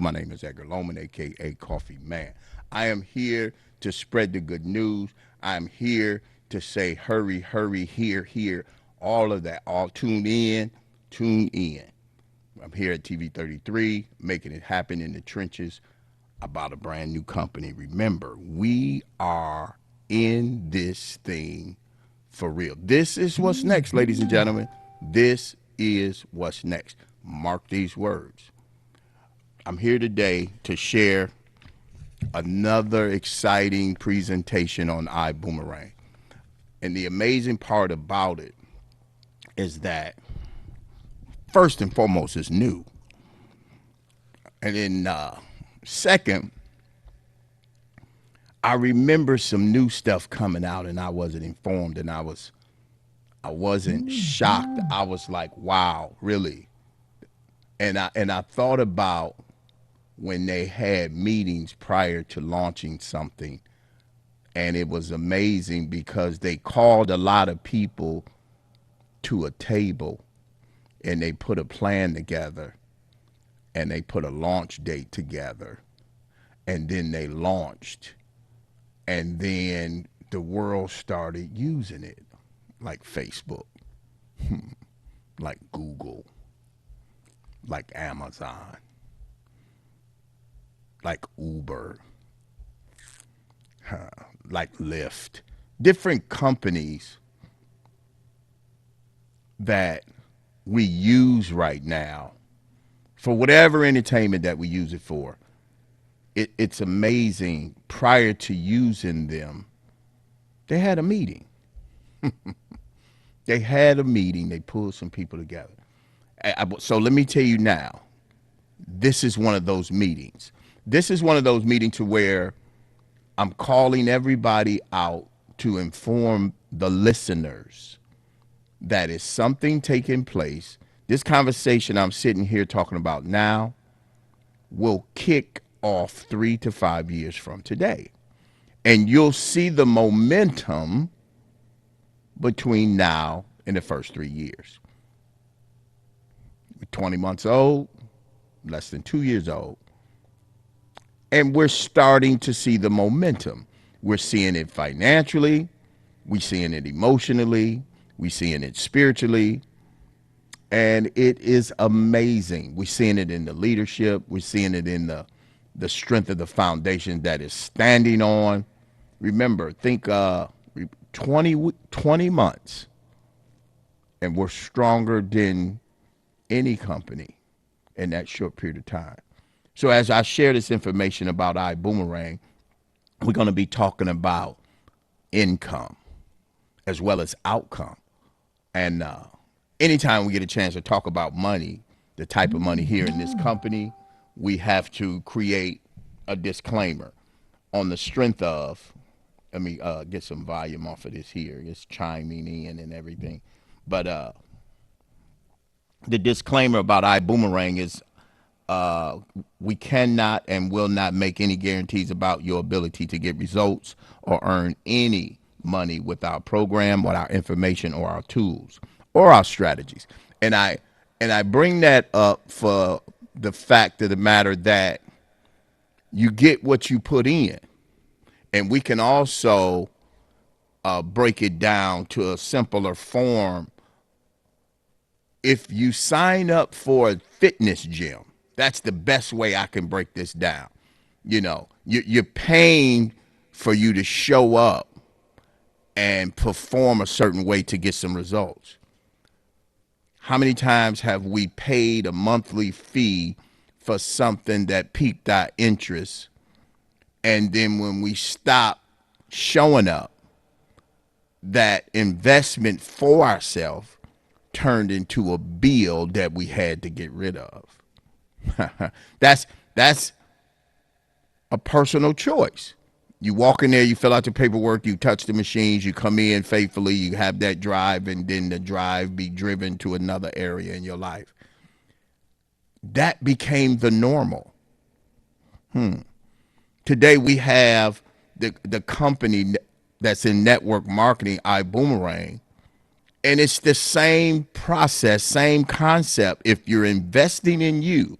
My name is Edgar Loman, aka Coffee Man. I am here to spread the good news. I'm here to say hurry, hurry, here, all of that. All tune in, tune in. I'm here at TV 33, making it happen in the trenches about a brand new company. Remember, we are in this thing for real. This is what's next, ladies and gentlemen. This is what's next. Mark these words. I'm here today to share another exciting presentation on Ibuumerang. And the amazing part about it is that, first and foremost, it's new. And then second, I remember some new stuff coming out and I wasn't informed, and I wasn't shocked. I was like, wow, really? And I thought about when they had meetings prior to launching something, and it was amazing because they called a lot of people to a table and they put a plan together and they put a launch date together, and then they launched, and then the world started using it, like Facebook, like Google, like Amazon, like Uber, like Lyft, different companies that we use right now for whatever entertainment that we use it for. It's amazing. Prior to using them, they had a meeting. They had a meeting. They pulled some people together. So let me tell you now, this is one of those meetings. This is one of those meetings to where I'm calling everybody out to inform the listeners that is something taking place. This conversation I'm sitting here talking about now will kick off 3 to 5 years from today. And you'll see the momentum between now and the first 3 years. We're 20 months old, less than 2 years old. And we're starting to see the momentum. We're seeing it financially. We're seeing it emotionally. We're seeing it spiritually. And it is amazing. We're seeing it in the leadership. We're seeing it in the strength of the foundation that is standing on. Remember, think 20 months, and we're stronger than any company in that short period of time. So as I share this information about Ibuumerang, we're going to be talking about income as well as outcome. And anytime we get a chance to talk about money, the type of money here in this company, we have to create a disclaimer on the strength of, let me get some volume off of this here. It's chiming in and everything. But the disclaimer about Ibuumerang is we cannot and will not make any guarantees about your ability to get results or earn any money with our program or our information or our tools or our strategies. And I bring that up for the fact of the matter that you get what you put in. And we can also break it down to a simpler form. If you sign up for a fitness gym, that's the best way I can break this down. You know, you're paying for you to show up and perform a certain way to get some results. How many times have we paid a monthly fee for something that piqued our interest, and then when we stop showing up, that investment for ourselves turned into a bill that we had to get rid of? That's a personal choice. You walk in there, you fill out the paperwork, you touch the machines, you come in faithfully, you have that drive, and then the drive be driven to another area in your life. That became the normal. Today we have the company that's in network marketing, Ibuumerang, and it's the same process, same concept. If you're investing in you,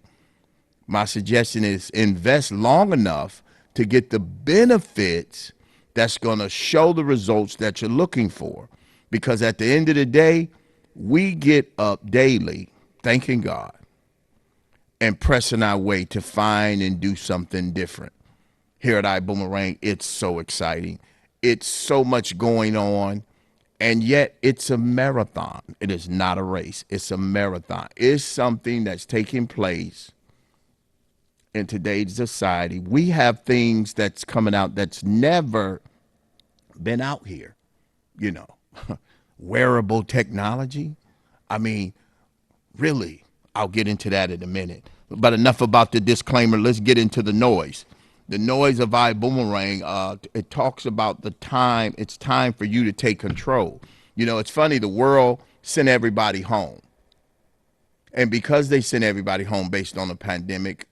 my suggestion is invest long enough to get the benefits that's going to show the results that you're looking for. Because at the end of the day, we get up daily thanking God and pressing our way to find and do something different. Here at Ibuumerang, it's so exciting. It's so much going on, and yet it's a marathon. It is not a race. It's a marathon. It's something that's taking place in today's society. We have things that's coming out that's never been out here, you know. Wearable technology. I mean, really, I'll get into that in a minute. But enough about the disclaimer. Let's get into the noise. The noise of Ibuumerang, it talks about the time. It's time for you to take control. You know, it's funny. The world sent everybody home. And because they sent everybody home based on the pandemic,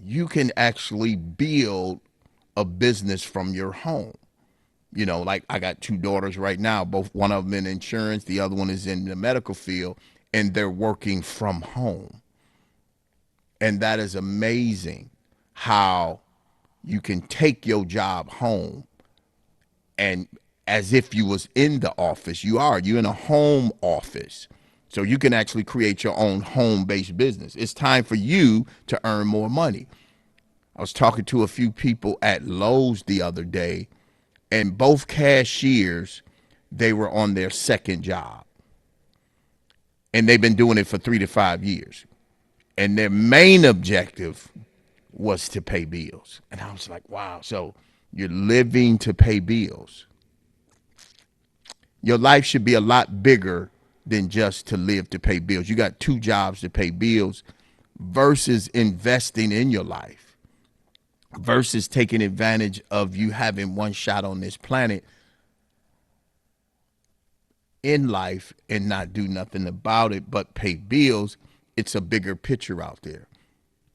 you can actually build a business from your home. You know, like I got two daughters right now, both one of them in insurance, the other one is in the medical field, and they're working from home. And that is amazing how you can take your job home and as if you was in the office. You're in a home office. So you can actually create your own home-based business. It's time for you to earn more money. I was talking to a few people at Lowe's the other day, and both cashiers, they were on their second job. And they've been doing it for 3 to 5 years. And their main objective was to pay bills. And I was like, wow, so you're living to pay bills. Your life should be a lot bigger than just to live to pay bills. You got two jobs to pay bills versus investing in your life, versus taking advantage of you having one shot on this planet in life and not do nothing about it but pay bills. It's a bigger picture out there.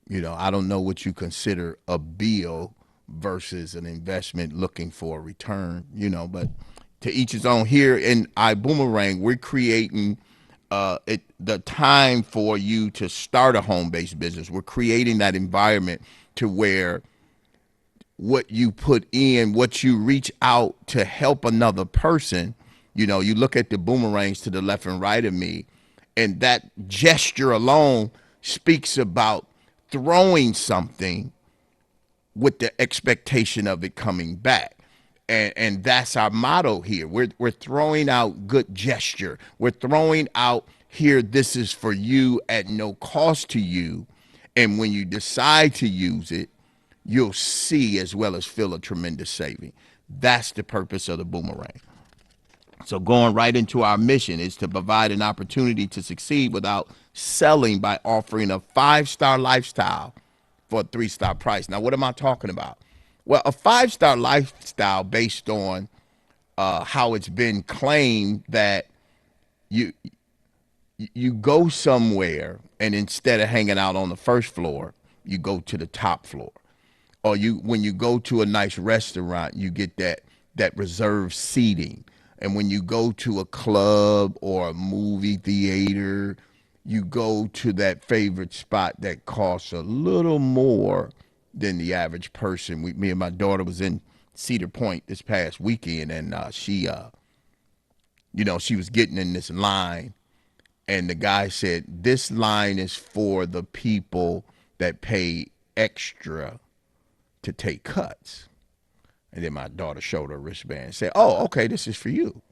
You know, I don't know what you consider a bill versus an investment looking for a return, you know, but to each his own. Here in Ibuumerang, we're creating the time for you to start a home-based business. We're creating that environment to where what you put in, what you reach out to help another person, you know, you look at the boomerangs to the left and right of me, and that gesture alone speaks about throwing something with the expectation of it coming back. And that's our motto here. We're throwing out good gesture. We're throwing out here, this is for you at no cost to you. And when you decide to use it, you'll see as well as feel a tremendous saving. That's the purpose of the boomerang. So going right into our mission is to provide an opportunity to succeed without selling by offering a 5-star lifestyle for a 3-star price. Now, what am I talking about? Well, a 5-star lifestyle based on how it's been claimed that you you go somewhere and instead of hanging out on the first floor, you go to the top floor. Or you when you go to a nice restaurant, you get that reserved seating. And when you go to a club or a movie theater, you go to that favorite spot that costs a little more than the average person. Me and my daughter was in Cedar Point this past weekend, and she was getting in this line, and the guy said, "This line is for the people that pay extra to take cuts." And then my daughter showed her wristband and said, "Oh, okay, this is for you."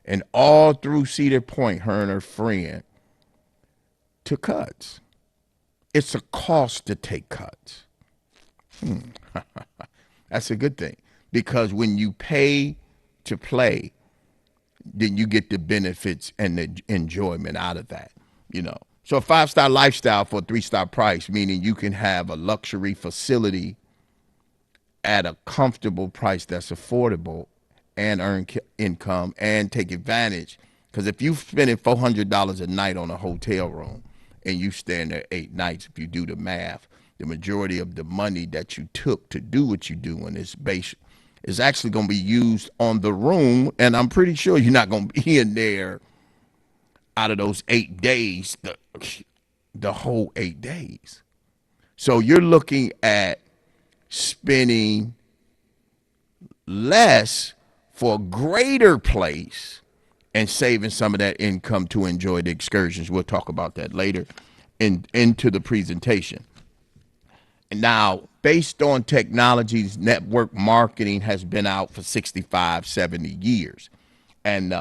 And all through Cedar Point, her and her friend took cuts. It's a cost to take cuts. That's a good thing, because when you pay to play, then you get the benefits and the enjoyment out of that, So a 5-star lifestyle for a 3-star price, meaning you can have a luxury facility at a comfortable price that's affordable and earn income and take advantage. Because if you're spending $400 a night on a hotel room and you stand there 8 nights, if you do the math, the majority of the money that you took to do what you're doing is actually going to be used on the room. And I'm pretty sure you're not going to be in there out of those 8 days, the whole 8 days. So you're looking at spending less for a greater place and saving some of that income to enjoy the excursions. We'll talk about that later into the presentation. Now, based on technologies, network marketing has been out for 65, 70 years. And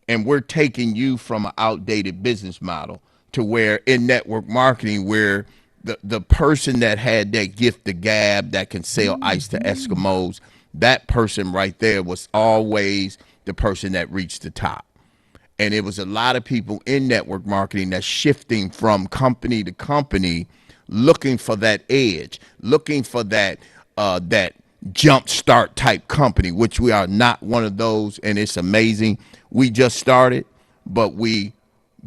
we're taking you from an outdated business model to where in network marketing, where the person that had that gift of gab that can sell ice to Eskimos, that person right there was always the person that reached the top. And it was a lot of people in network marketing that's shifting from company to company, looking for that edge, looking for that jump start type company, which we are not one of those. And it's amazing. We just started, but we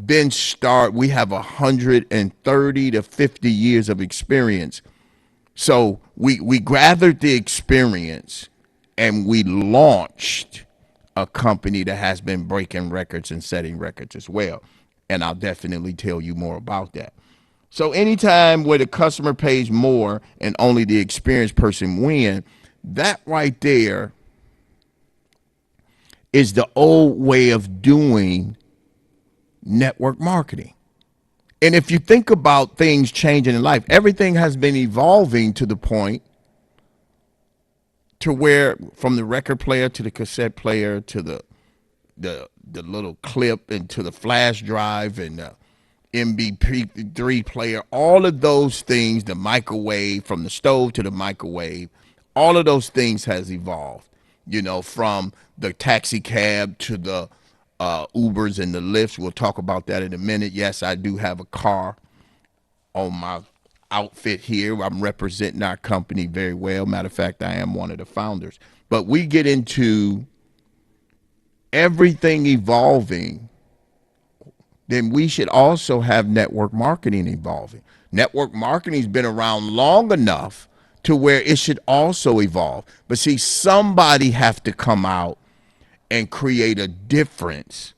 have 130 to 50 years of experience. So we gathered the experience and we launched a company that has been breaking records and setting records as well. And I'll definitely tell you more about that. So anytime where the customer pays more and only the experienced person win, that right there is the old way of doing network marketing. And if you think about things changing in life, everything has been evolving to the point to where from the record player to the cassette player to the little clip and to the flash drive and the MP3 player, all of those things, the microwave, from the stove to the microwave, all of those things has evolved, from the taxi cab to the Ubers and the Lyfts. We'll talk about that in a minute. Yes, I do have a car on my outfit here. I'm representing our company very well. Matter of fact, I am one of the founders. But we get into everything evolving, then we should also have network marketing evolving. Network marketing's been around long enough to where it should also evolve. But see, somebody have to come out and create a difference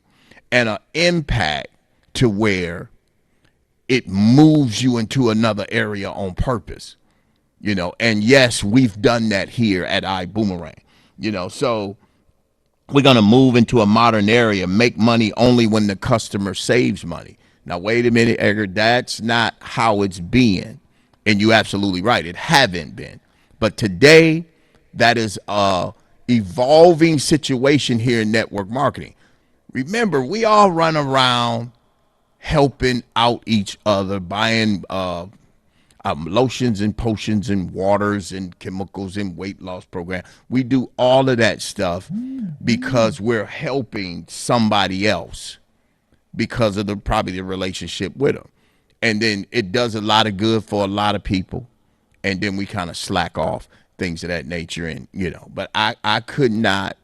and an impact to where it moves you into another area on purpose, and yes, we've done that here at Ibuumerang, so we're going to move into a modern area, make money only when the customer saves money. Now, wait a minute, Edgar, that's not how it's been. And you're absolutely right, it haven't been. But today, that is a evolving situation here in network marketing. Remember, we all run around helping out each other, buying lotions and potions and waters and chemicals and weight loss program. We do all of that stuff because we're helping somebody else because of probably the relationship with them. And then it does a lot of good for a lot of people. And then we kind of slack off, things of that nature. And, but I could not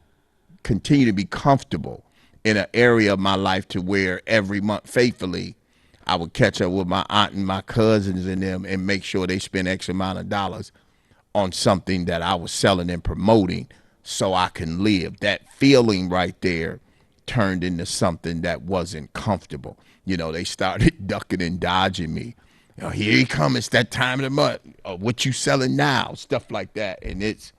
continue to be comfortable in an area of my life to where every month faithfully I would catch up with my aunt and my cousins and them and make sure they spend X amount of dollars on something that I was selling and promoting so I can live. That feeling right there turned into something that wasn't comfortable. They started ducking and dodging me. Here he comes, it's that time of the month. What you selling now? Stuff like that. And it's,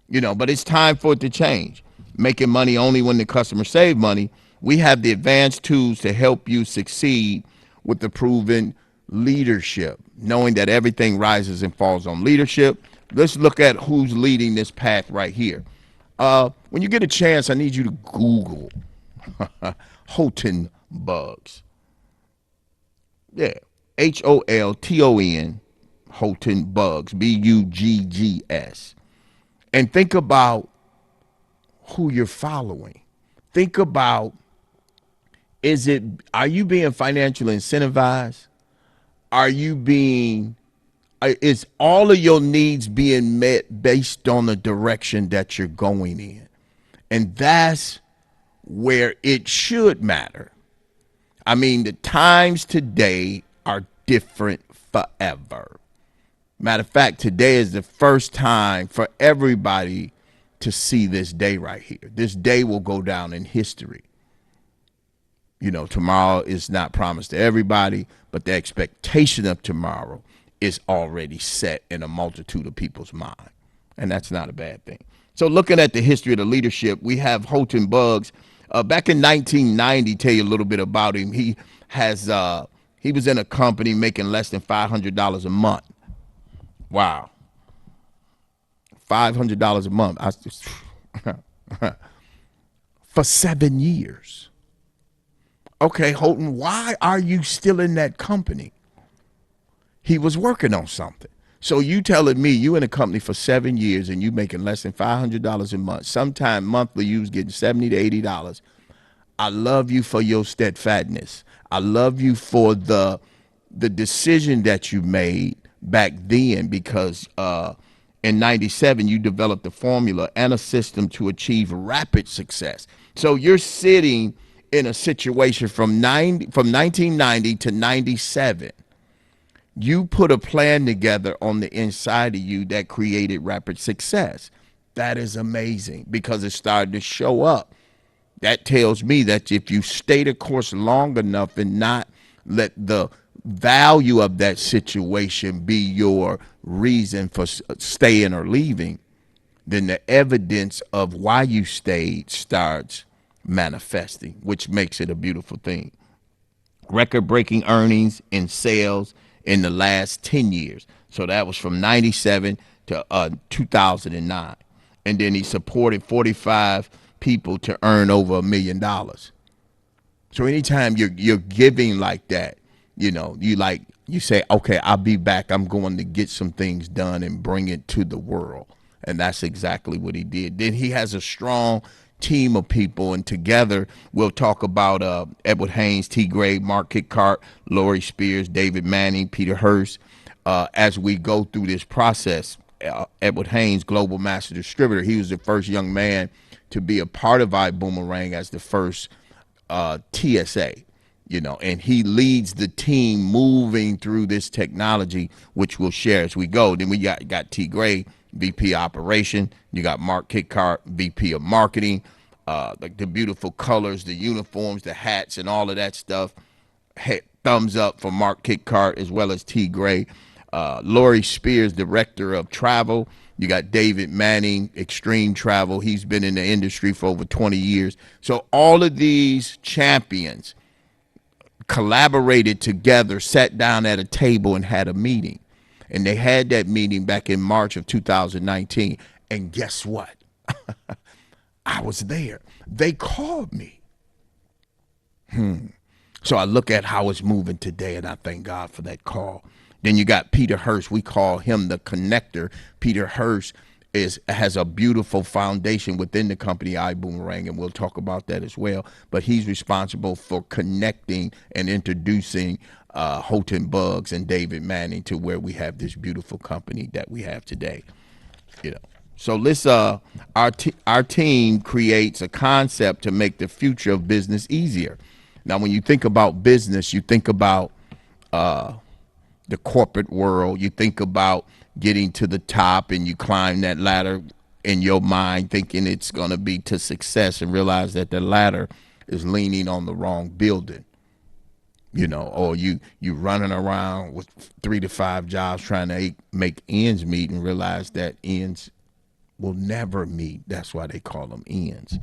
but it's time for it to change. Making money only when the customer save money. We have the advanced tools to help you succeed with the proven leadership, knowing that everything rises and falls on leadership. Let's look at who's leading this path right here. When you get a chance, I need you to Google Holton Bugs. Yeah, Holton, Holton Bugs, Buggs. And think about who you're following. Think about, are you being financially incentivized? Are you being Is all of your needs being met based on the direction that you're going in? And that's where it should matter. I mean, the times today are different forever. Matter of fact, today is the first time for everybody to see this day right here. This day will go down in history. Tomorrow is not promised to everybody, but the expectation of tomorrow is already set in a multitude of people's mind. And that's not a bad thing. So looking at the history of the leadership, we have Houghton Buggs. Back in 1990, tell you a little bit about him. He was in a company making less than $500 a month. Wow. $500 a month. For 7 years. Okay, Houghton, why are you still in that company? He was working on something. So you telling me you in a company for 7 years and you making less than $500 a month. Sometime monthly you was getting $70 to $80. I love you for your steadfastness. I love you for the decision that you made back then, because in 97 you developed a formula and a system to achieve rapid success. So you're sitting in a situation from 1990 to 97. You put a plan together on the inside of you that created rapid success. That is amazing, because it started to show up. That tells me that if you stay the course long enough and not let the value of that situation be your reason for staying or leaving, then the evidence of why you stayed starts manifesting, which makes it a beautiful thing. Record-breaking earnings in sales in the last 10 years. So that was from 97 to 2009. And then he supported 45 people to earn over $1 million. So anytime you're giving like that, you say, okay, I'll be back. I'm going to get some things done and bring it to the world. And that's exactly what he did. Then he has a strong team of people, and together we'll talk about Edward Haynes, T. Gray, Mark Kitcart, Lori Spears, David Manning, Peter Hurst. As we go through this process, Edward Haynes, Global Master Distributor, he was the first young man to be a part of Ibuumerang as the first TSA, and he leads the team moving through this technology, which we'll share as we go. Then we got T. Gray, VP Operation. You got Mark Kitcart, VP of Marketing. Like the beautiful colors, the uniforms, the hats, and all of that stuff. Hey, thumbs up for Mark Kitcart as well as T. Gray. Lori Spears, Director of Travel. You got David Manning, Extreme Travel. He's been in the industry for over 20 years. So all of these champions collaborated together, sat down at a table and had a meeting. And they had that meeting back in March of 2019. And guess what? I was there. They called me. So I look at how it's moving today, and I thank God for that call. Then you got Peter Hurst. We call him the connector. Peter Hurst has a beautiful foundation within the company Ibuumerang, and we'll talk about that as well. But he's responsible for connecting and introducing Houghton Buggs and David Manning to where we have this beautiful company that we have today. So let's our team creates a concept to make the future of business easier. Now, when you think about business, you think about the corporate world. You think about getting to the top, and you climb that ladder in your mind thinking it's going to be to success, and realize that the ladder is leaning on the wrong building. Or you running around with 3 to 5 jobs trying to make ends meet, and realize that ends will never meet. That's why they call them ends.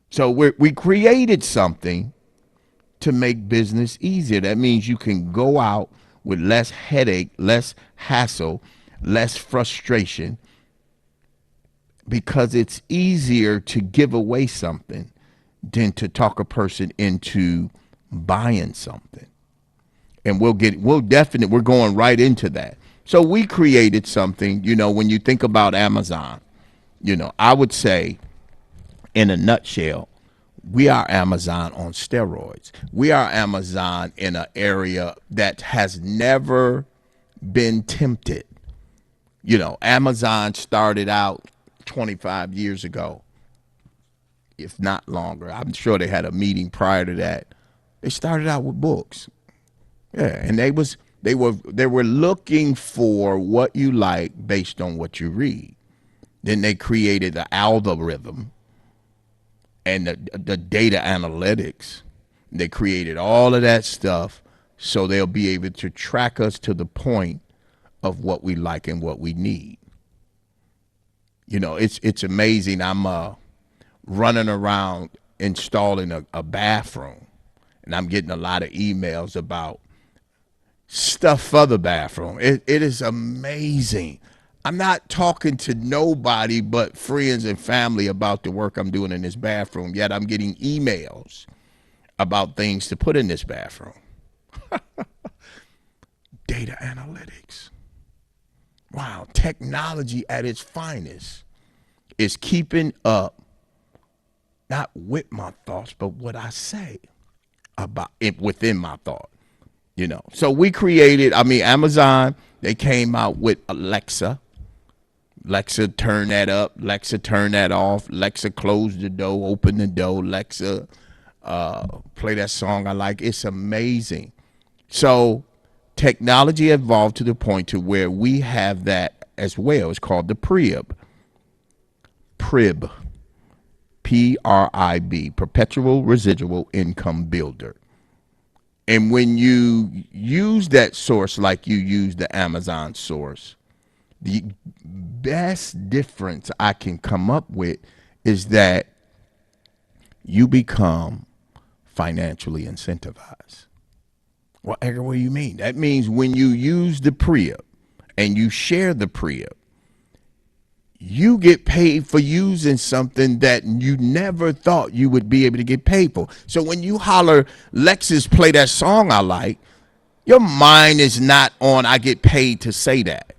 So we created something to make business easier. That means you can go out with less headache, less hassle, less frustration, because it's easier to give away something than to talk a person into buying something. And we're going right into that. So we created something, when you think about Amazon, I would say in a nutshell, we are Amazon on steroids. We are Amazon in an area that has never been tempted. You know, Amazon started out 25 years ago, if not longer. I'm sure they had a meeting prior to that. They started out with books. Yeah, and they were looking for what you like based on what you read. Then they created the algorithm and the data analytics. They created all of that stuff so they'll be able to track us to the point of what we like and what we need. You know, it's amazing. I'm running around installing a bathroom, and I'm getting a lot of emails about stuff for the bathroom. It is amazing. I'm not talking to nobody but friends and family about the work I'm doing in this bathroom, yet I'm getting emails about things to put in this bathroom. Data analytics. Wow, technology at its finest is keeping up, not with my thoughts, but what I say about it within my thought. You know, so we created, Amazon, they came out with Alexa. Alexa, turn that up. Alexa, turn that off. Alexa, close the door, open the door. Alexa, play that song I like. It's amazing. So technology evolved to the point to where we have that as well. It's called the PRIB. PRIB. PRIB, Perpetual Residual Income Builder. And when you use that source like you use the Amazon source, the best difference I can come up with is that you become financially incentivized. Well, Edgar, what do you mean? That means when you use the PRIB and you share the PRIB, you get paid for using something that you never thought you would be able to get paid for. So when you holler, Lexus, play that song I like, your mind is not on, I get paid to say that.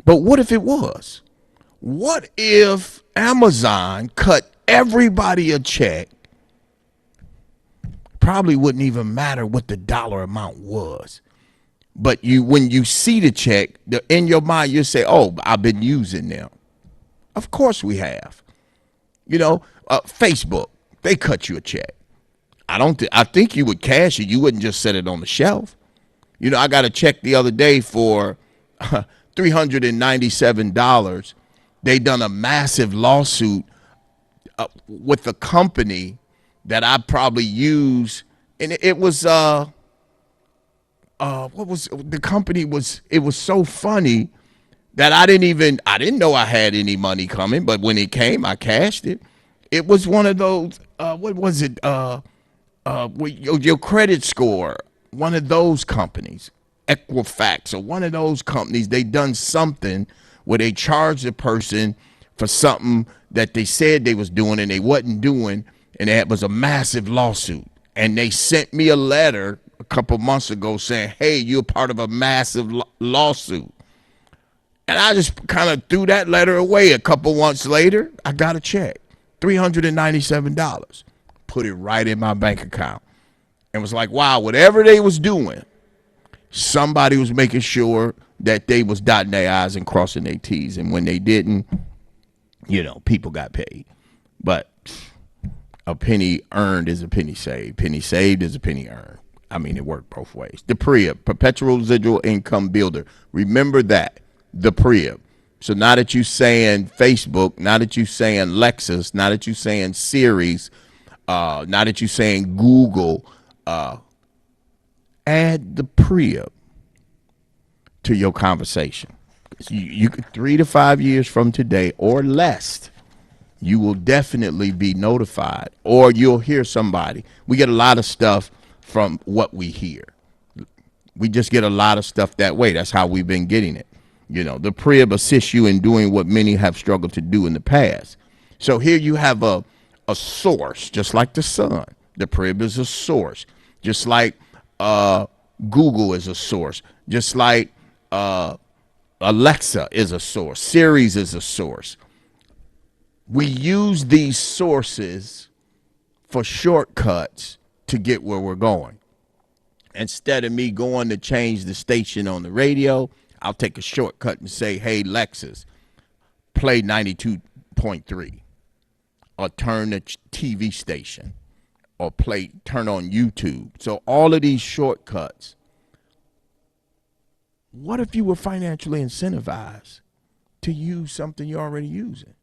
But what if it was? What if Amazon cut everybody a check? Probably wouldn't even matter what the dollar amount was. But when you see the check, in your mind, you say, oh, I've been using them. Of course we have. You know, Facebook, they cut you a check. I think you would cash it. You wouldn't just set it on the shelf. You know, I got a check the other day for $397. They done a massive lawsuit with the company that I probably use. And it was, what was the company was, it was so funny that I didn't know I had any money coming, but when it came, I cashed it. It was one of those, what was it? Your credit score, one of those companies, Equifax or one of those companies, they done something where they charged a person for something that they said they was doing and they wasn't doing, and it was a massive lawsuit. And they sent me a letter a couple months ago saying, hey, you're part of a massive lawsuit. And I just kind of threw that letter away. A couple months later, I got a check, $397. Put it right in my bank account. And was like, wow, whatever they was doing, somebody was making sure that they was dotting their I's and crossing their T's. And when they didn't, you know, people got paid. But a penny earned is a penny saved. Penny saved is a penny earned. I mean, it worked both ways. The PRIB, Perpetual Residual Income Builder. Remember that, the PRIB. So now that you're saying Facebook, now that you're saying Lexus, now that you're saying Series, now that you're saying Google, add the PRIB to your conversation. You 3 to 5 years from today or less, you will definitely be notified, or you'll hear somebody. We get a lot of stuff from what we hear. We just get a lot of stuff that way. That's how we've been getting it. You know, the PRIB assists you in doing what many have struggled to do in the past. So here you have a source, just like the sun. The PRIB is a source, just like Google is a source, just like Alexa is a source, Siri is a source. We use these sources for shortcuts to get where we're going. Instead of me going to change the station on the radio, I'll take a shortcut and say, hey, Lexus, play 92.3, or turn the TV station, or turn on YouTube. So all of these shortcuts. What if you were financially incentivized to use something you're already using?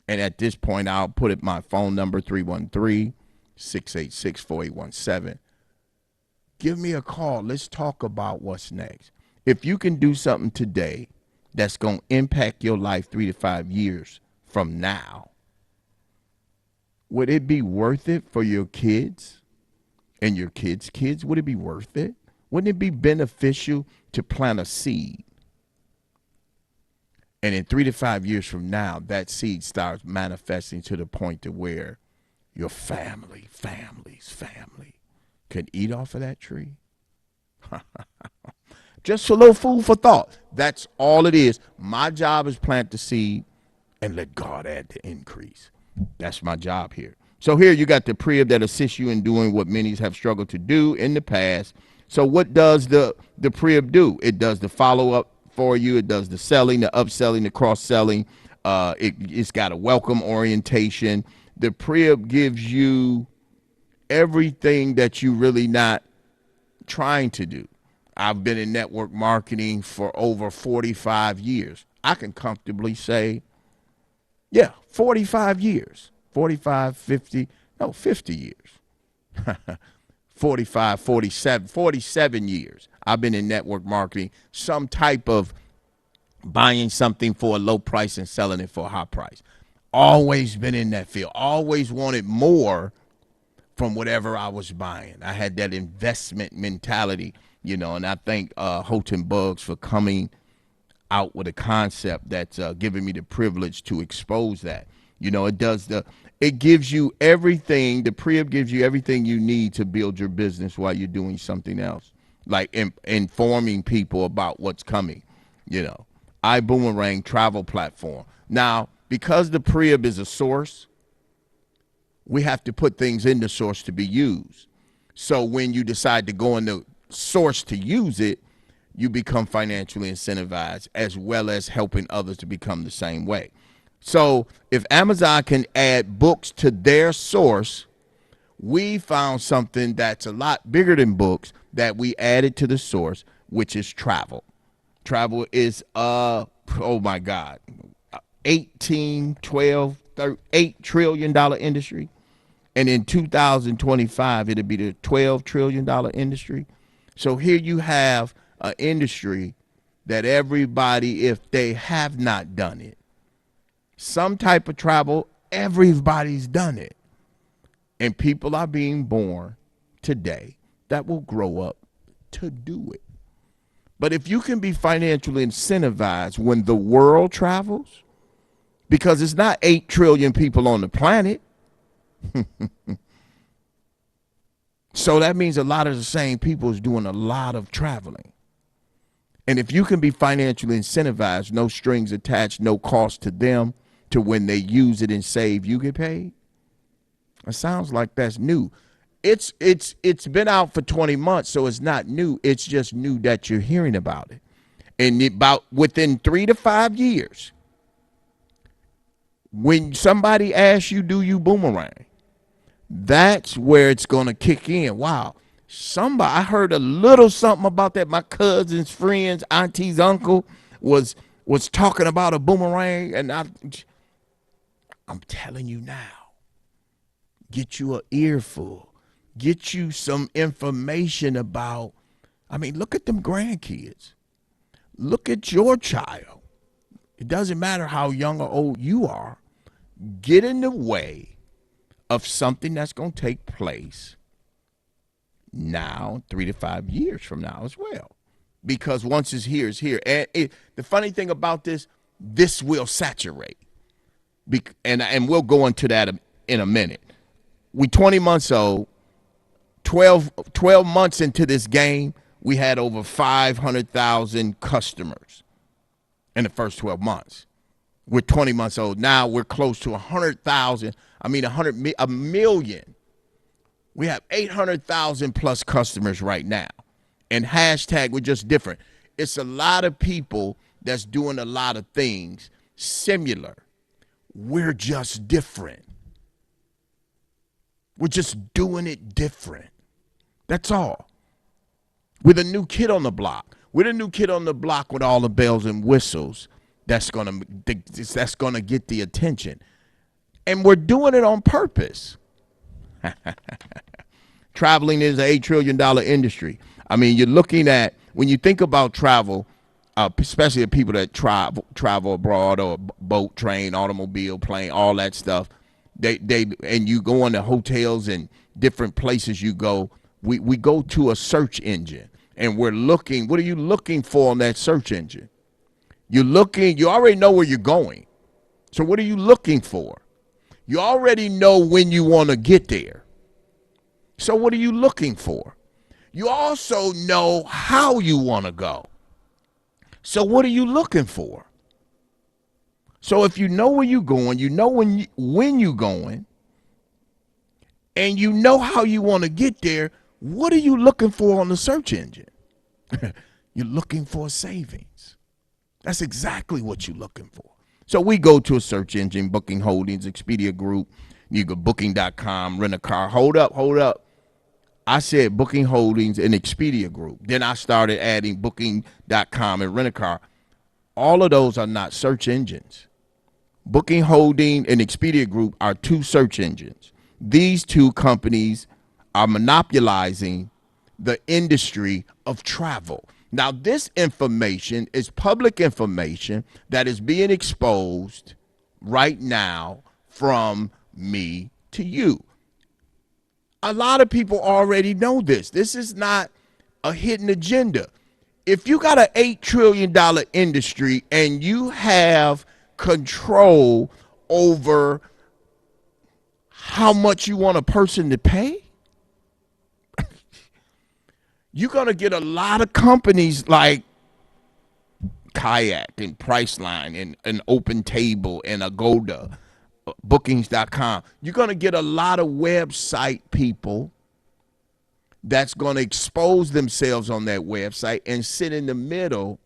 And at this point, I'll put it my phone number, 313-686-4817. Give me a call. Let's talk about what's next. If you can do something today that's going to impact your life 3 to 5 years from now, would it be worth it for your kids and your kids' kids? Would it be worth it? Wouldn't it be beneficial to plant a seed? And in 3 to 5 years from now, that seed starts manifesting to the point to where your family's family could eat off of that tree. Just a little food for thought. That's all it is. My job is plant the seed and let God add the increase. That's my job here. So here you got the Priv that assists you in doing what many have struggled to do in the past. So what does the Priv do? It does the follow-up for you. It does the selling, the upselling, the cross-selling. It's got a welcome orientation. The Priv gives you everything that you really not trying to do. I've been in network marketing for over 45 years. I can comfortably say, 45 years. 45, 50 years. 45, 47 years. I've been in network marketing, some type of buying something for a low price and selling it for a high price. Always been in that field. Always wanted more from whatever I was buying. I had that investment mentality, and I thank Houghton Bugs for coming out with a concept that's giving me the privilege to expose that. It gives you everything. The Priv gives you everything you need to build your business while you're doing something else, like informing people about what's coming. Ibuumerang travel platform. Now, because the Priv is a source, we have to put things in the source to be used. So when you decide to go in the source to use it, you become financially incentivized, as well as helping others to become the same way. So if Amazon can add books to their source, we found something that's a lot bigger than books that we added to the source, which is travel. Travel is, oh my God, 18, 12, $8 trillion industry. And in 2025, it'll be the $12 trillion industry. So here you have an industry that everybody, if they have not done it, some type of travel, everybody's done it. And people are being born today that will grow up to do it. But if you can be financially incentivized when the world travels, because it's not 8 trillion people on the planet. So that means a lot of the same people is doing a lot of traveling. And if you can be financially incentivized, no strings attached, no cost to them, to when they use it and save, you get paid. It sounds like that's new. It's been out for 20 months, so it's not new. It's just new that you're hearing about it. And about within 3 to 5 years, when somebody asks you, do you boomerang? That's where it's going to kick in. Wow. I heard a little something about that. My cousin's friends, auntie's uncle was talking about a boomerang. And I'm telling you now, get you an earful. Get you some information about, look at them grandkids. Look at your child. It doesn't matter how young or old you are. Get in the way of something that's going to take place now, 3 to 5 years from now as well. Because once it's here, it's here. And the funny thing about this will saturate. And we'll go into that in a minute. We 20 months old, 12 months into this game, we had over 500,000 customers in the first 12 months. We're 20 months old. Now we're close to 100,000. A million We have 800,000 plus customers right now. And hashtag, we're just different. It's a lot of people that's doing a lot of things similar. We're just different. We're just doing it different. That's all. We're the new kid on the block. We're the new kid on the block with all the bells and whistles that's gonna get the attention. And we're doing it on purpose. Traveling is an $8 trillion industry. I mean, you're looking at, when you think about travel, especially the people that travel abroad or boat, train, automobile, plane, all that stuff. They and you go into hotels and different places you go. We go to a search engine and we're looking. What are you looking for on that search engine? You're looking. You already know where you're going. So what are you looking for? You already know when you want to get there. So what are you looking for? You also know how you want to go. So what are you looking for? So if you know where you're going, you know when you're going, and you know how you want to get there, what are you looking for on the search engine? You're looking for savings. That's exactly what you're looking for. So we go to a search engine, Booking Holdings, Expedia Group, you go booking.com, rent a car. Hold up. I said Booking Holdings and Expedia Group. Then I started adding booking.com and rent a car. All of those are not search engines. Booking Holding and Expedia Group are two search engines. These two companies are monopolizing the industry of travel. Now, this information is public information that is being exposed right now from me to you. A lot of people already know this. This is not a hidden agenda. If you got an $8 trillion industry and you have control over how much you want a person to pay, you're going to get a lot of companies like Kayak and Priceline and Open Table and Agoda, bookings.com. You're going to get a lot of website people that's going to expose themselves on that website and sit in the middle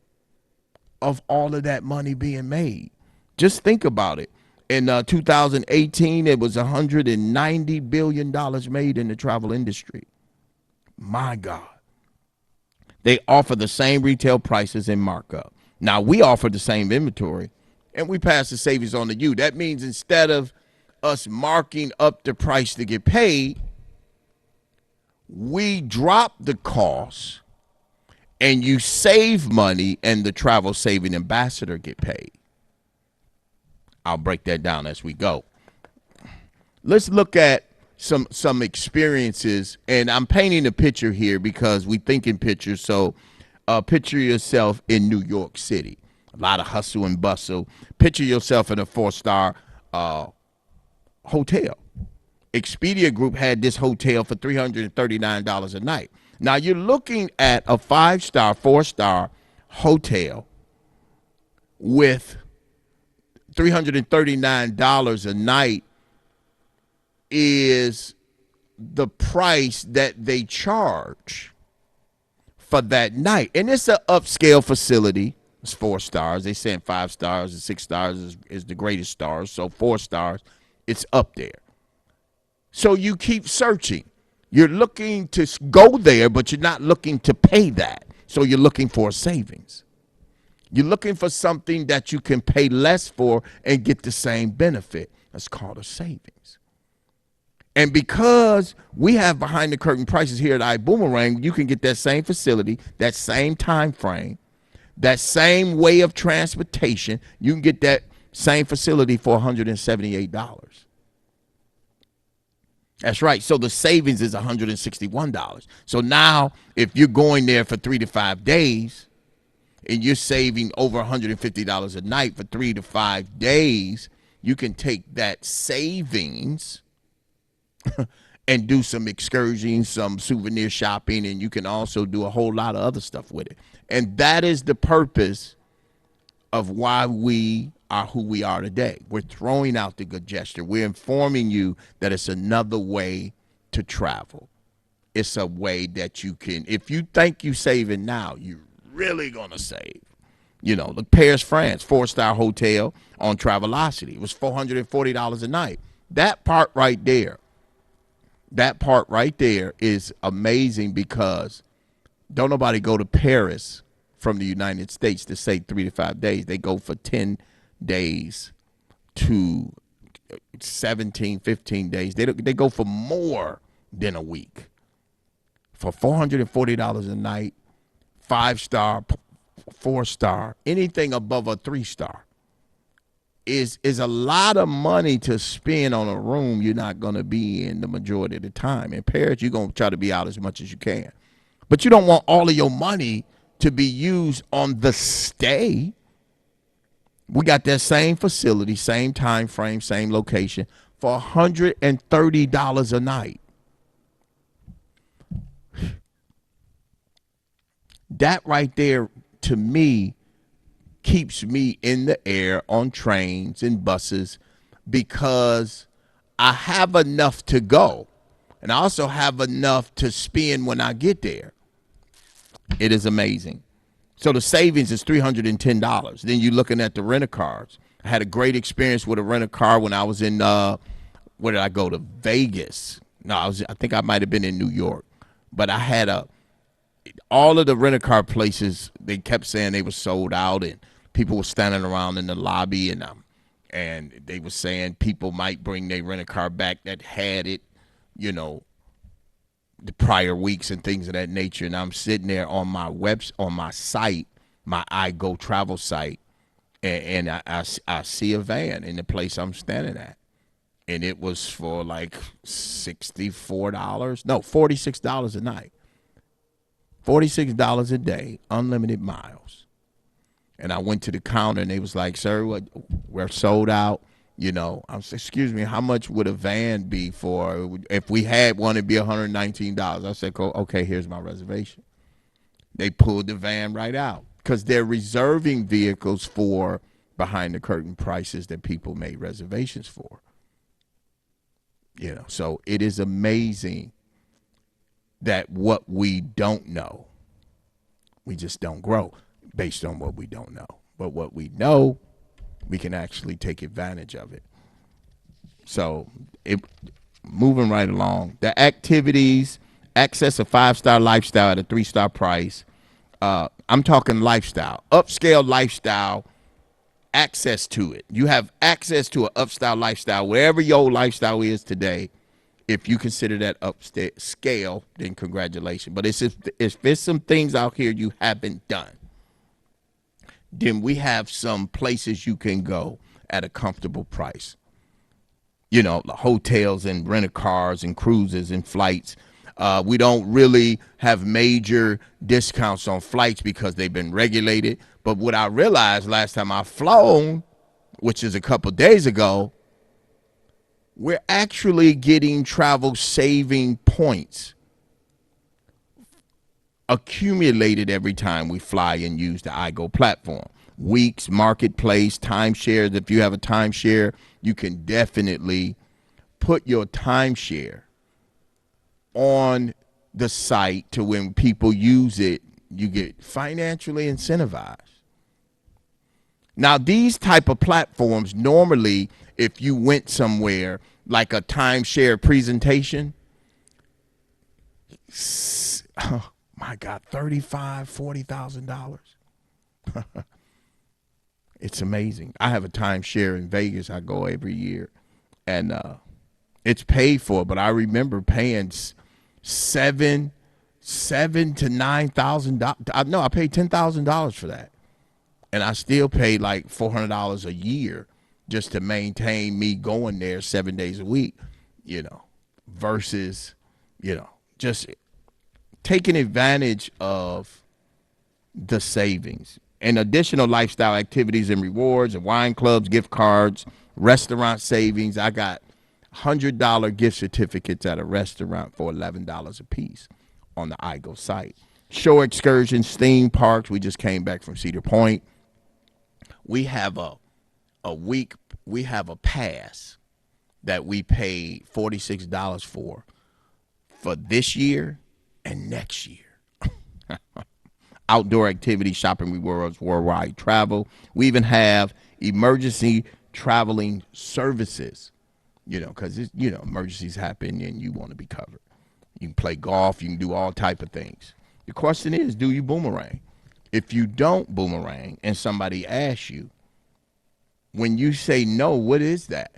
of all of that money being made. Just think about it. In 2018, it was $190 billion made in the travel industry. My God. They offer the same retail prices and markup. Now, we offer the same inventory, and we pass the savings on to you. That means instead of us marking up the price to get paid, we drop the cost, and you save money, and the travel saving ambassador get paid. I'll break that down as we go. Let's look at some experiences, and I'm painting a picture here because we think in pictures. So picture yourself in New York City, a lot of hustle and bustle. Picture yourself in a 4-star hotel. Expedia Group had this hotel for $339 a night. Now you're looking at a 5-star, 4-star hotel with $339 a night is the price that they charge for that night. And it's an upscale facility. It's 4 stars. They saying 5 stars and 6 stars is the greatest stars. So 4 stars, it's up there. So you keep searching. You're looking to go there, but you're not looking to pay that. So you're looking for savings. You're looking for something that you can pay less for and get the same benefit. That's called a savings. And because we have behind the curtain prices here at Ibuumerang, you can get that same facility, that same time frame, that same way of transportation. You can get that same facility for $178. That's right. So the savings is $161. So now if you're going there for 3 to 5 days and you're saving over $150 a night for 3 to 5 days, you can take that savings and do some excursions, some souvenir shopping, and you can also do a whole lot of other stuff with it. And that is the purpose of why we are who we are today. We're throwing out the good gesture. We're informing you that it's another way to travel. It's a way that you can, if you think you saving now, you're really going to save. Look, Paris, France, 4-star hotel on Travelocity. It was $440 a night. That part right there is amazing because don't nobody go to Paris from the United States to say 3 to 5 days. They go for 10 days to 17, 15 days. They go for more than a week. For $440 a night, 5-star, 4-star, anything above a 3-star is a lot of money to spend on a room you're not going to be in the majority of the time. In Paris, you're going to try to be out as much as you can. But you don't want all of your money to be used on the stay. We got that same facility, same time frame, same location for $130 a night. That right there, to me, keeps me in the air on trains and buses because I have enough to go. And I also have enough to spend when I get there. It is amazing. So the savings is $310. Then you're looking at the rent-a-cars. I had a great experience with a rent-a-car when I was in, where did I go, to Vegas? No, I think I might have been in New York. But I had all of the rent-a-car places, they kept saying they were sold out, and people were standing around in the lobby, and they were saying people might bring their rent-a-car back that had it, the prior weeks and things of that nature. And I'm sitting there on my site, my iGo travel site, and I see a van in the place I'm standing at. And it was for like $46 a night. $46 a day, unlimited miles. And I went to the counter and they was like, sir, we're sold out. I said, excuse me, how much would a van be for? If we had one, it'd be $119. I said, okay, here's my reservation. They pulled the van right out because they're reserving vehicles for behind the curtain prices that people made reservations for. So it is amazing that what we don't know, we just don't grow based on what we don't know. But what we know, we can actually take advantage of it. So moving right along, the activities, access a 5-star lifestyle at a 3-star price. I'm talking lifestyle, upscale lifestyle, access to it. You have access to an upscale lifestyle, wherever your lifestyle is today. If you consider that upscale, then congratulations. But if there's some things out here you haven't done, then we have some places you can go at a comfortable price. The hotels and rent-a-cars and cruises and flights. We don't really have major discounts on flights because they've been regulated. But what I realized last time I flown, which is a couple days ago, we're actually getting travel saving points accumulated every time we fly and use the iGo platform. Weeks, marketplace, timeshares. If you have a timeshare, you can definitely put your timeshare on the site to when people use it, you get financially incentivized. Now, these type of platforms, normally, if you went somewhere like a timeshare presentation, oh my God, $35,000, $40,000. It's amazing. I have a timeshare in Vegas. I go every year, and it's paid for. But I remember paying $7,000 to $9,000. No, I paid $10,000 for that, and I still paid like $400 a year just to maintain me going there 7 days a week. Versus, just taking advantage of the savings. And additional lifestyle activities and rewards and wine clubs, gift cards, restaurant savings. I got $100 gift certificates at a restaurant for $11 a piece on the iGo site. Shore excursions, theme parks. We just came back from Cedar Point. We have we have a pass that we paid $46 for for this year and next year. Outdoor activity, shopping rewards, worldwide travel. We even have emergency traveling services, because emergencies happen and you want to be covered. You can play golf, you can do all type of things. The question is, do you boomerang? If you don't boomerang and somebody asks you, when you say no, what is that?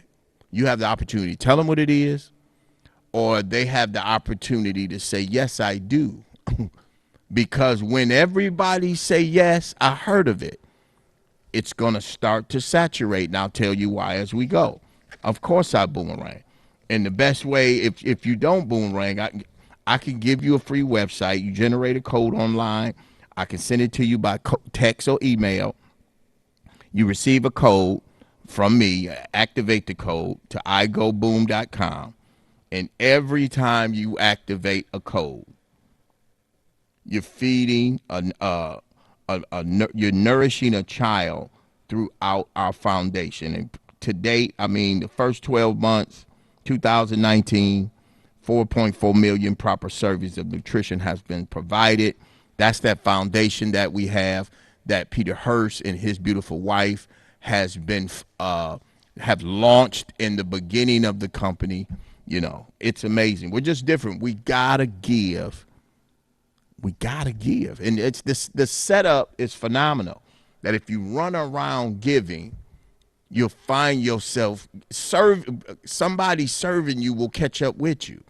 You have the opportunity to tell them what it is, or they have the opportunity to say, yes, I do. Because when everybody say yes, I heard of it, it's going to start to saturate. And I'll tell you why as we go. Of course I boomerang. And the best way, if you don't boomerang, I can give you a free website. You generate a code online. I can send it to you by text or email. You receive a code from me, activate the code to igoboom.com. And every time you activate a code, you're feeding, you're nourishing a child throughout our foundation. And to date, the first 12 months, 2019, 4.4 million proper servings of nutrition has been provided. That's that foundation that we have, that Peter Hurst and his beautiful wife have launched in the beginning of the company. It's amazing. We're just different. We gotta give. And it's this. The setup is phenomenal. That if you run around giving, you'll find yourself somebody serving you will catch up with you.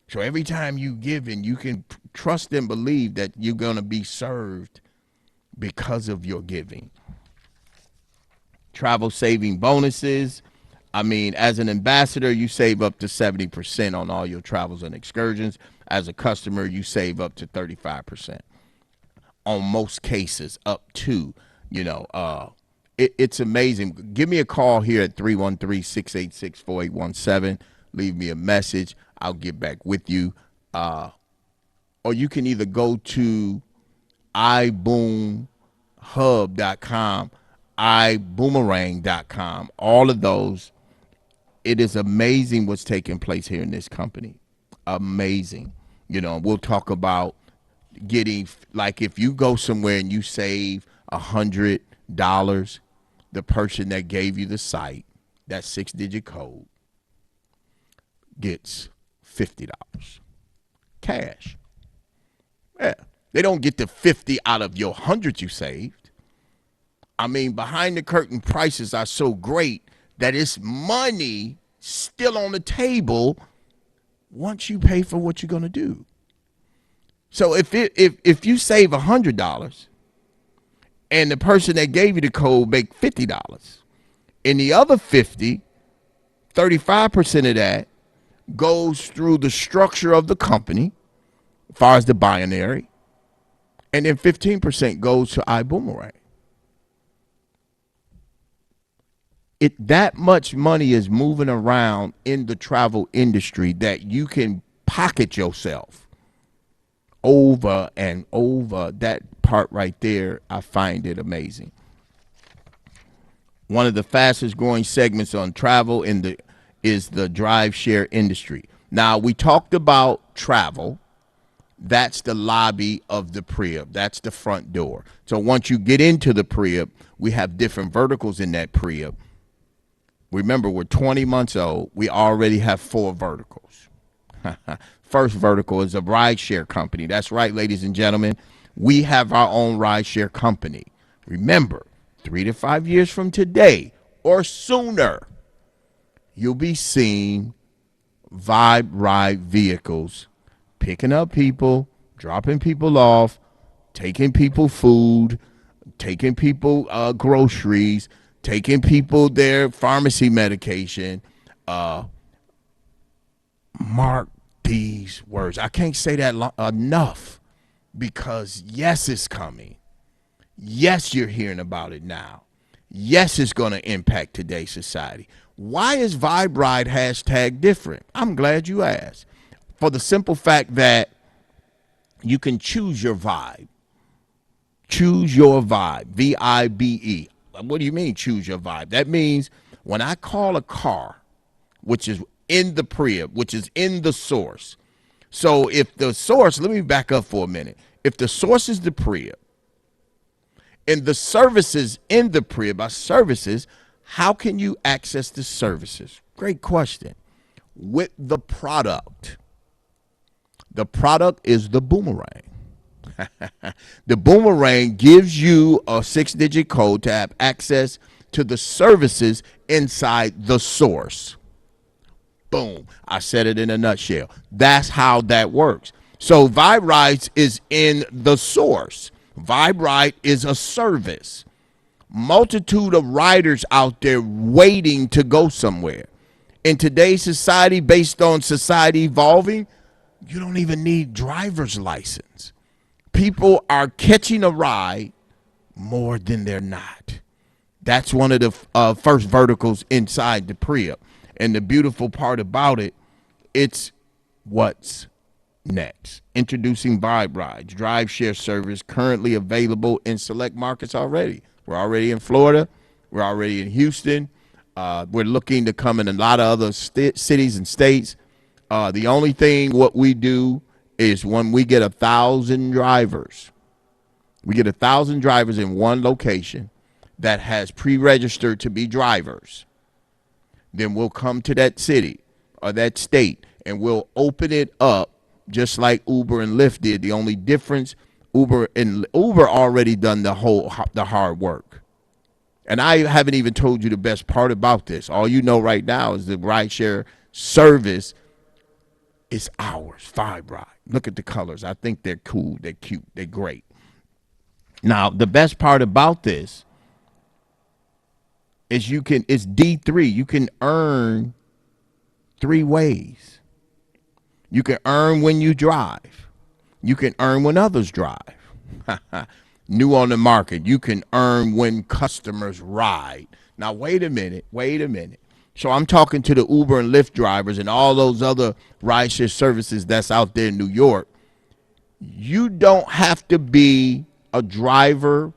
So every time you give in, you can trust and believe that you're going to be served because of your giving. Travel saving bonuses. As an ambassador, you save up to 70% on all your travels and excursions. As a customer, you save up to 35%. On most cases, up to, it's amazing. Give me a call here at 313-686-4817. Leave me a message. I'll get back with you. Or you can either go to iboomhub.com, iboomerang.com. All of those. It is amazing what's taking place here in this company. Amazing. We'll talk about getting, like, if you go somewhere and you save $100, the person that gave you the site, that 6-digit code, gets $50 cash. Yeah, they don't get the 50 out of your 100 you saved. Behind the curtain prices are so great that it's money still on the table once you pay for what you're going to do. So if you save $100 and the person that gave you the code make $50, and the other 50, 35% of that goes through the structure of the company as far as the binary, and then 15% goes to iBoomerang. That much money is moving around in the travel industry that you can pocket yourself over and over. That part right there, I find it amazing. One of the fastest growing segments on travel is the drive share industry. Now, we talked about travel. That's the lobby of the Prius. That's the front door. So once you get into the Prius, we have different verticals in that Prius. Remember, we're 20 months old. We already have 4 verticals. First vertical is a rideshare company. That's right, ladies and gentlemen. We have our own rideshare company. Remember, 3 to 5 years from today or sooner, you'll be seeing Vibe Ride vehicles picking up people, dropping people off, taking people food, taking people groceries, taking people their pharmacy medication. Mark these words. I can't say that enough, because yes, it's coming. Yes, you're hearing about it now. Yes, it's going to impact today's society. Why is Vibe Ride hashtag different? I'm glad you asked. For the simple fact that you can choose your vibe. Choose your vibe. V-I-B-E. What do you mean choose your vibe? That means when I call a car, which is in the Prius, which is in the source, So if the source, let me back up for a minute. If the source is the Priya and the services in the Priya, by services, how can you access the services? Great question. With the product. The product is the boomerang. The boomerang gives you a 6-digit code to have access to the services inside the source. Boom. I said it in a nutshell. That's how that works. So Vibe Rides is in the source. Vibe Ride is a service. Multitude of riders out there waiting to go somewhere. In today's society, based on society evolving, you don't even need driver's license. People are catching a ride more than they're not. That's one of the first verticals inside the Priya. And the beautiful part about it, it's what's next. Introducing Vibe Rides, drive share service currently available in select markets already. We're already in Florida. We're already in Houston. We're looking to come in a lot of other cities and states. The only thing what we do is when we get 1,000 drivers, we get 1,000 drivers in one location that has pre-registered to be drivers. Then we'll come to that city or that state and we'll open it up just like Uber and Lyft did. The only difference, Uber already done the hard work. And I haven't even told you the best part about this. All you know right now is the rideshare service is ours, Vibe Ride. Look at the colors. I think they're cool. They're cute. They're great. Now, the best part about this is it's D3. You can earn 3 ways. You can earn when you drive. You can earn when others drive. New on the market. You can earn when customers ride. Now, wait a minute. So I'm talking to the Uber and Lyft drivers and all those other rideshare services that's out there in New York. You don't have to be a driver.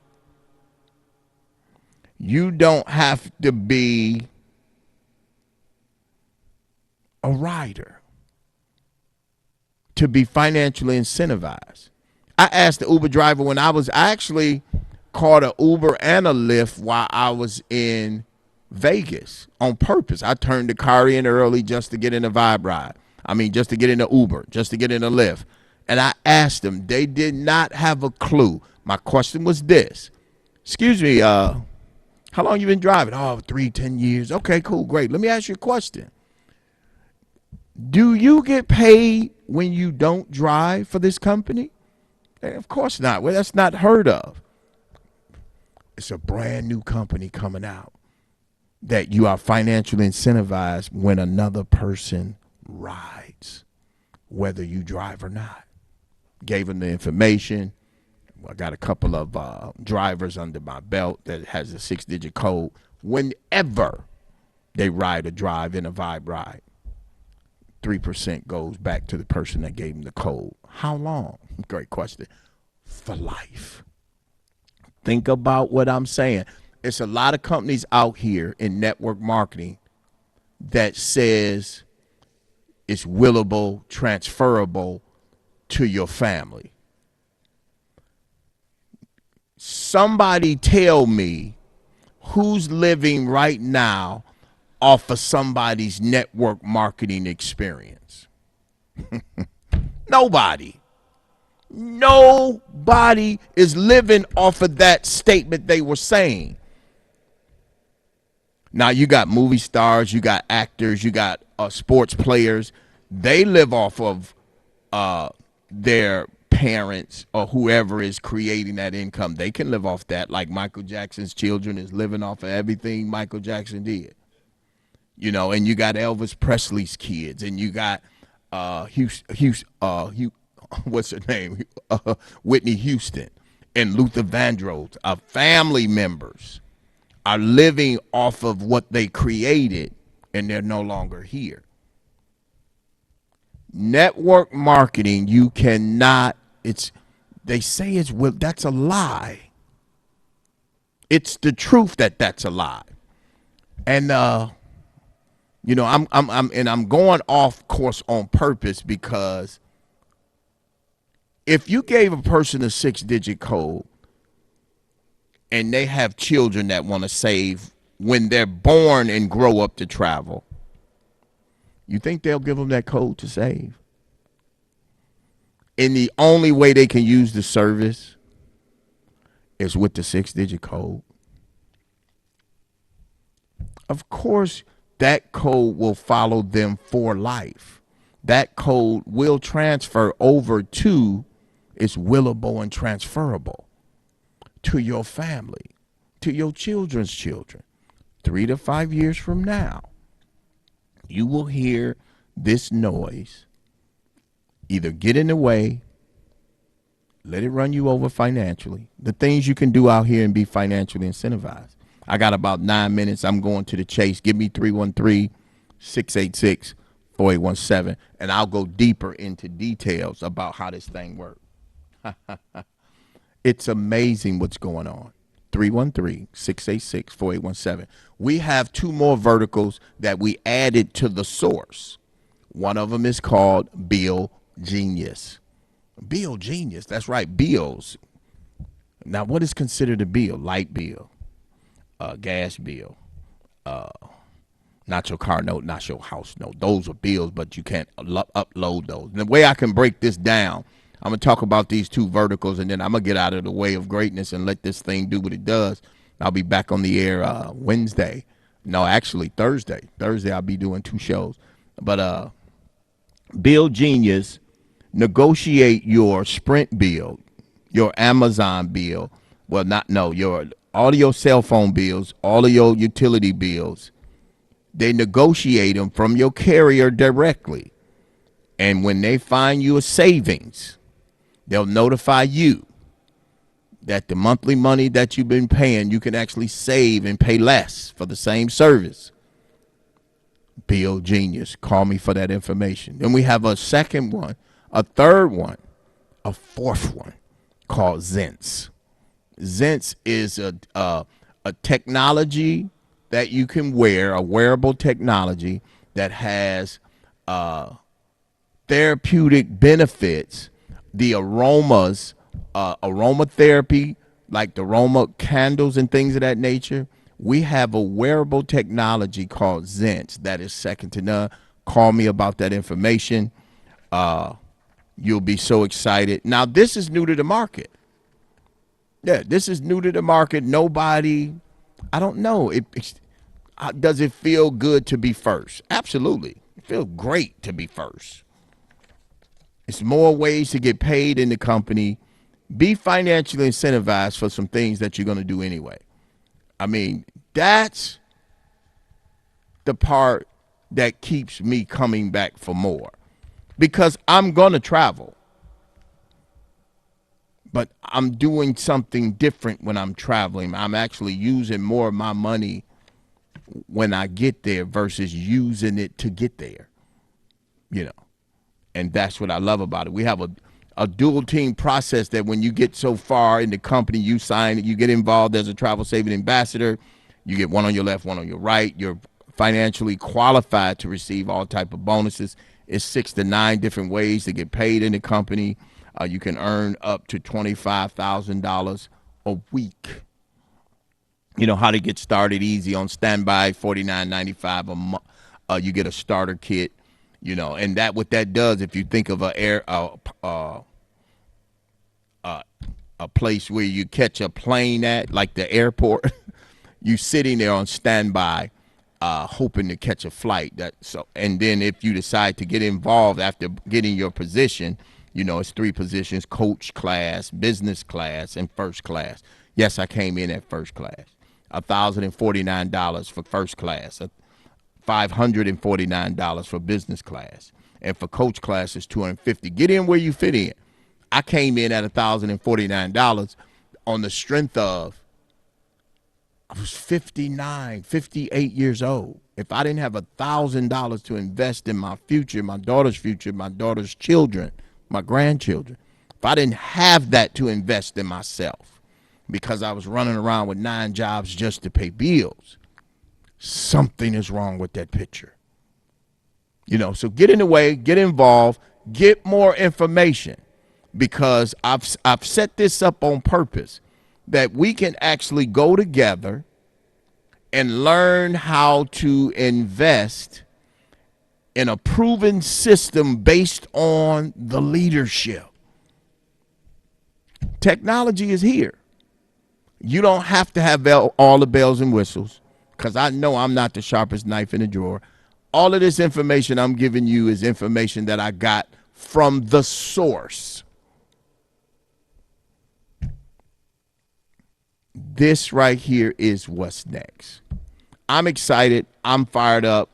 You don't have to be a rider to be financially incentivized. I asked the Uber driver when I actually caught an Uber and a Lyft while I was in Vegas on purpose. I turned the car in early just to get in a Vibe Ride. Just to get in the Uber, just to get in a Lyft. And I asked them. They did not have a clue. My question was this. Excuse me, how long you been driving? 10 years. Okay, cool, great. Let me ask you a question. Do you get paid when you don't drive for this company? Of course not. Well, that's not heard of. It's a brand new company coming out that you are financially incentivized when another person rides, whether you drive or not. Gave them the information. I got a couple of drivers under my belt that has a 6-digit code. Whenever they ride or drive in a Vibe Ride, 3% goes back to the person that gave them the code. How long? Great question. For life. Think about what I'm saying. It's a lot of companies out here in network marketing that says it's willable, transferable to your family. Somebody tell me who's living right now off of somebody's network marketing experience. Nobody. Nobody is living off of that statement they were saying. Now you got movie stars, you got actors, you got sports players. They live off of their parents or whoever is creating that income. They can live off that, like Michael Jackson's children is living off of everything Michael Jackson did. And you got Elvis Presley's kids, and you got what's her name? Whitney Houston and Luther Vandross. Family members are living off of what they created, and they're no longer here. Network marketing, you cannot. They say that's a lie. It's the truth that's a lie, and I'm going off course on purpose because If you gave a person a 6-digit code and they have children that want to save when they're born and grow up to travel, you think they'll give them that code to save? And the only way they can use the service is with the 6-digit code. Of course, that code will follow them for life. That code will transfer over to, it's willable and transferable to your family, to your children's children. 3 to 5 years from now, you will hear this noise either get in the way, let it run you over financially. The things you can do out here and be financially incentivized. I got about 9 minutes. I'm going to the chase. Give me 313-686-4817, and I'll go deeper into details about how this thing works. It's amazing what's going on. 313-686-4817. We have 2 more verticals that we added to the source. One of them is called Bill Genius. Bill Genius, that's right, bills. Now, what is considered a bill? Light bill, gas bill, not your car note, not your house note. Those are bills, but you can't upload those. And the way I can break this down, I'm going to talk about these 2 verticals, and then I'm going to get out of the way of greatness and let this thing do what it does. I'll be back on the air Wednesday. No, actually Thursday. Thursday I'll be doing 2 shows. But Bill Genius, negotiate your Sprint bill, your Amazon bill. Well, all of your cell phone bills, all of your utility bills. They negotiate them from your carrier directly. And when they find you a savings, they'll notify you that the monthly money that you've been paying, you can actually save and pay less for the same service. Bill Genius, call me for that information. Then we have a second one, a third one, a fourth one called Zents. Zents is a technology that you can wear, a wearable technology that has therapeutic benefits, the aromas, aromatherapy, like the aroma candles and things of that nature. We have a wearable technology called Zents that is second to none. Call me about that information. You'll be so excited. Now, this is new to the market. Yeah, this is new to the market. Nobody, I don't know. Does it feel good to be first? Absolutely. It feels great to be first. It's more ways to get paid in the company. Be financially incentivized for some things that you're going to do anyway. I mean, that's the part that keeps me coming back for more, because I'm going to travel, but I'm doing something different when I'm traveling. I'm actually using more of my money when I get there versus using it to get there, and that's what I love about it. We have a dual team process that when you get so far in the company, you sign it, you get involved as a travel saving ambassador. You get one on your left, one on your right. You're financially qualified to receive all type of bonuses. It's 6 to 9 different ways to get paid in the company. You can earn up to $25,000 a week. You know how to get started easy on standby, $49.95 a month. You get a starter kit, and what that does, if you think of a place where you catch a plane at, like the airport, you sitting there on standby, hoping to catch a flight. And then if you decide to get involved after getting your position, it's 3 positions: coach class, business class, and first class. Yes, I came in at first class. $1,049 for first class, $549 for business class, and for coach class is $250. Get in where you fit in. I came in at $1,049 on the strength of I was 59, 58 years old. If I didn't have $1,000 to invest in my future, my daughter's children, my grandchildren, if I didn't have that to invest in myself because I was running around with 9 jobs just to pay bills, something is wrong with that picture. So get in the way, get involved, get more information. because I've set this up on purpose that we can actually go together and learn how to invest in a proven system based on the leadership. Technology is here. You don't have to have all the bells and whistles, because I know I'm not the sharpest knife in the drawer. All of this information I'm giving you is information that I got from the source. This right here is what's next. I'm excited. I'm fired up.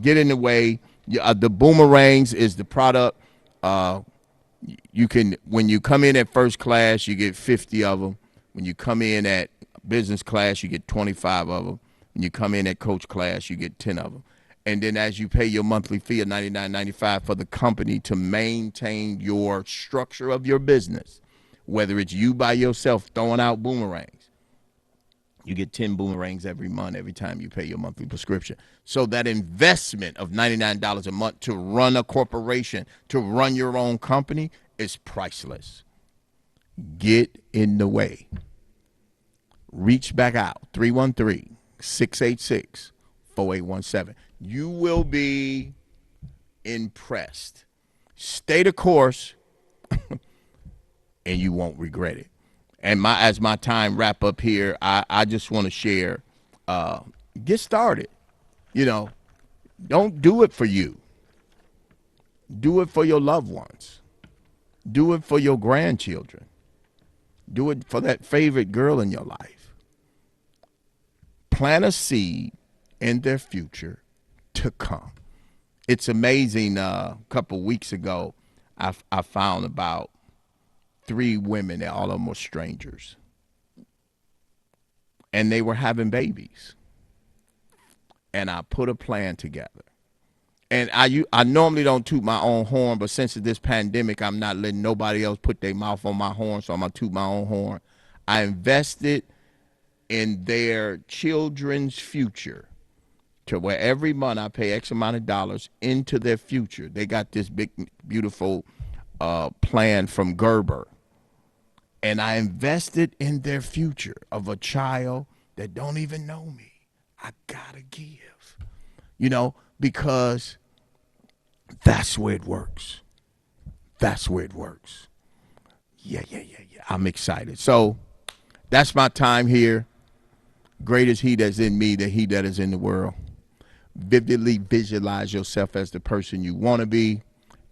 Get in the way. The boomerangs is the product. You can, when you come in at first class, you get 50 of them. When you come in at business class, you get 25 of them. When you come in at coach class, you get 10 of them. And then as you pay your monthly fee of $99.95 for the company to maintain your structure of your business, whether it's you by yourself throwing out boomerangs, you get 10 boomerangs every month every time you pay your monthly prescription. So that investment of $99 a month to run a corporation, to run your own company, is priceless. Get in the way. Reach back out, 313-686-4817. You will be impressed. Stay the course, and you won't regret it. And as my time wrap up here, I just want to share, get started. You know, don't do it for you. Do it for your loved ones. Do it for your grandchildren. Do it for that favorite girl in your life. Plant a seed in their future to come. It's amazing. A couple weeks ago, I found about 3 women, all of them were strangers, and they were having babies. And I put a plan together. And I normally don't toot my own horn, but since this pandemic, I'm not letting nobody else put their mouth on my horn, so I'm going to toot my own horn. I invested in their children's future, to where every month I pay X amount of dollars into their future. They got this big, beautiful plan from Gerber. And I invested in their future of a child that don't even know me. I gotta give, because that's where it works. That's where it works. Yeah. I'm excited. So that's my time here. Great is he that's in me, than he that is in the world. Vividly visualize yourself as the person you want to be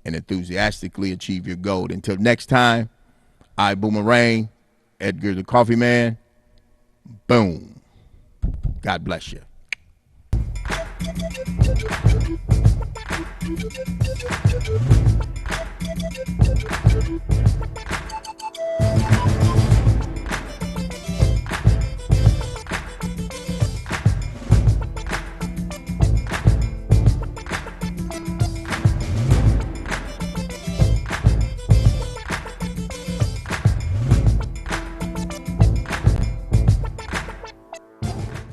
and enthusiastically achieve your goal. Until next time, Ibuumerang, Edgar the Coffee Man. Boom. God bless you.